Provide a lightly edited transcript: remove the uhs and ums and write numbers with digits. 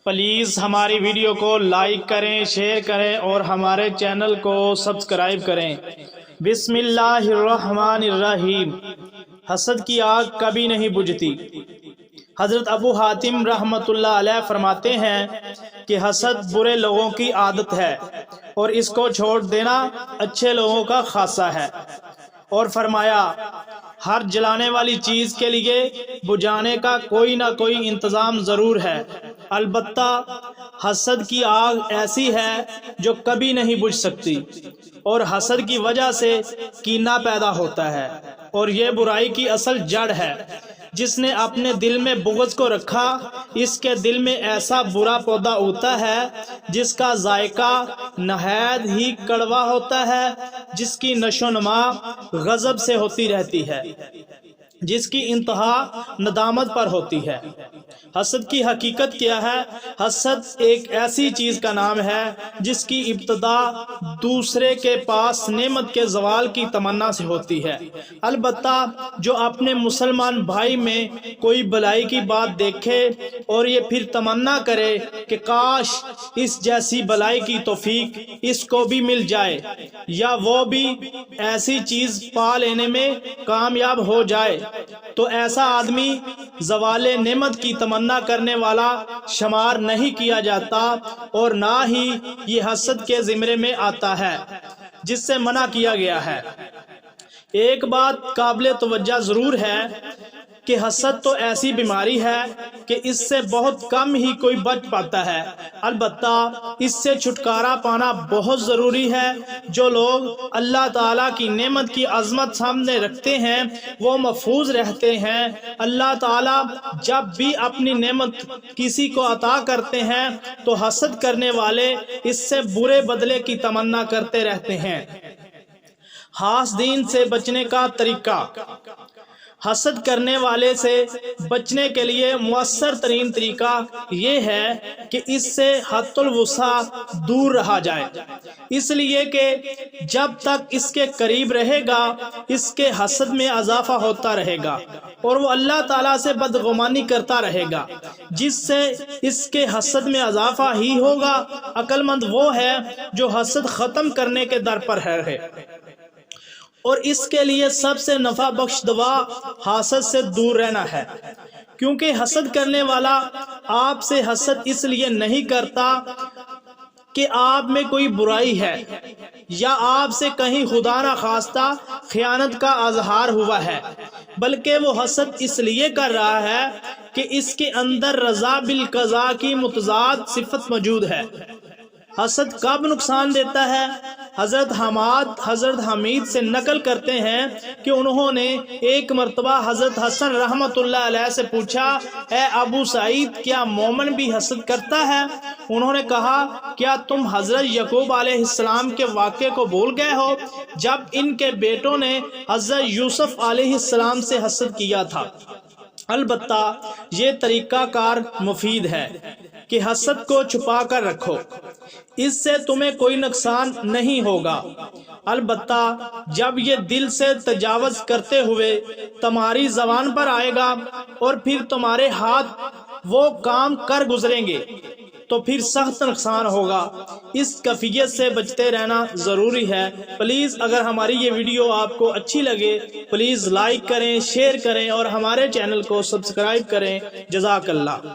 Please ہماری video کو like کریں، شیئر کریں اور ہمارے چینل کو سبسکرائب کریں۔ بسم اللہ الرحمن الرحیم۔ حسد کی آگ کبھی نہیں بجھتی۔ حضرت ابو حاتم رحمۃ اللہ علیہ فرماتے ہیں کہ حسد برے لوگوں کی عادت ہے اور اس کو چھوڑ دینا اچھے لوگوں کا خاصہ ہے، اور فرمایا ہر جلانے والی چیز کے لیے بجھانے کا کوئی نہ کوئی انتظام ضرور ہے، البتہ حسد کی آگ ایسی ہے جو کبھی نہیں بجھ سکتی، اور حسد کی وجہ سے کینہ پیدا ہوتا ہے، اور یہ برائی کی اصل جڑ ہے۔ جس نے اپنے دل میں بغض کو رکھا، اس کے دل میں ایسا برا پودا اگتا ہے جس کا ذائقہ نہایت ہی کڑوا ہوتا ہے، جس کی نشو نما غضب سے ہوتی رہتی ہے، جس کی انتہا ندامت پر ہوتی ہے۔ حسد کی حقیقت کیا ہے؟ حسد ایک ایسی چیز کا نام ہے جس کی ابتدا دوسرے کے پاس نعمت کے زوال کی تمنا سے ہوتی ہے۔ البتہ جو اپنے مسلمان بھائی میں کوئی بلائی کی بات دیکھے اور یہ پھر تمنا کرے کہ کاش اس جیسی بلائی کی توفیق اس کو بھی مل جائے، یا وہ بھی ایسی چیز پا لینے میں کامیاب ہو جائے، تو ایسا آدمی زوال نعمت کی تمنا کرنے والا شمار نہیں کیا جاتا، اور نہ ہی یہ حسد کے زمرے میں آتا ہے جس سے منع کیا گیا ہے۔ ایک بات قابل توجہ ضرور ہے کہ حسد تو ایسی بیماری ہے کہ اس سے بہت کم ہی کوئی بچ پاتا ہے، البتہ اس سے چھٹکارا پانا بہت ضروری ہے۔ جو لوگ اللہ تعالیٰ کی نعمت کی عظمت سامنے رکھتے ہیں وہ محفوظ رہتے ہیں۔ اللہ تعالیٰ جب بھی اپنی نعمت کسی کو عطا کرتے ہیں تو حسد کرنے والے اس سے برے بدلے کی تمنا کرتے رہتے ہیں۔ حاسدین سے بچنے کا طریقہ۔ حسد کرنے والے سے بچنے کے لیے مؤثر ترین طریقہ یہ ہے کہ اس سے حد الوسع دور رہا جائے، اس لیے کہ جب تک اس کے قریب رہے گا اس کے حسد میں اضافہ ہوتا رہے گا، اور وہ اللہ تعالیٰ سے بدگمانی کرتا رہے گا، جس سے اس کے حسد میں اضافہ ہی ہوگا۔ عقل مند وہ ہے جو حسد ختم کرنے کے در پر ہے، اور اس کے لیے سب سے نفع بخش دوا حسد سے دور رہنا ہے، کیونکہ حسد کرنے والا آپ سے حسد اس لیے نہیں کرتا کہ آپ میں کوئی برائی ہے یا آپ سے کہیں خدا نہ خواستہ خیانت کا اظہار ہوا ہے، بلکہ وہ حسد اس لیے کر رہا ہے کہ اس کے اندر رضا بالقضاء کی متضاد صفت موجود ہے۔ حسد کب نقصان دیتا ہے؟ حضرت حمید سے نقل کرتے ہیں کہ انہوں نے ایک مرتبہ حضرت حسن رحمۃ اللہ علیہ سے پوچھا، اے ابو سعید، کیا مومن بھی حسد کرتا ہے؟ انہوں نے کہا، کیا تم حضرت یعقوب علیہ السلام کے واقعے کو بھول گئے ہو جب ان کے بیٹوں نے حضرت یوسف علیہ السلام سے حسد کیا تھا؟ البتہ یہ طریقہ کار مفید ہے کہ حسد کو چھپا کر رکھو، اس سے تمہیں کوئی نقصان نہیں ہوگا، البتہ جب یہ دل سے تجاوز کرتے ہوئے تمہاری زبان پر آئے گا اور پھر تمہارے ہاتھ وہ کام کر گزریں گے تو پھر سخت نقصان ہوگا۔ اس کیفیت سے بچتے رہنا ضروری ہے۔ پلیز اگر ہماری یہ ویڈیو آپ کو اچھی لگے پلیز لائک کریں، شیئر کریں اور ہمارے چینل کو سبسکرائب کریں۔ جزاک اللہ۔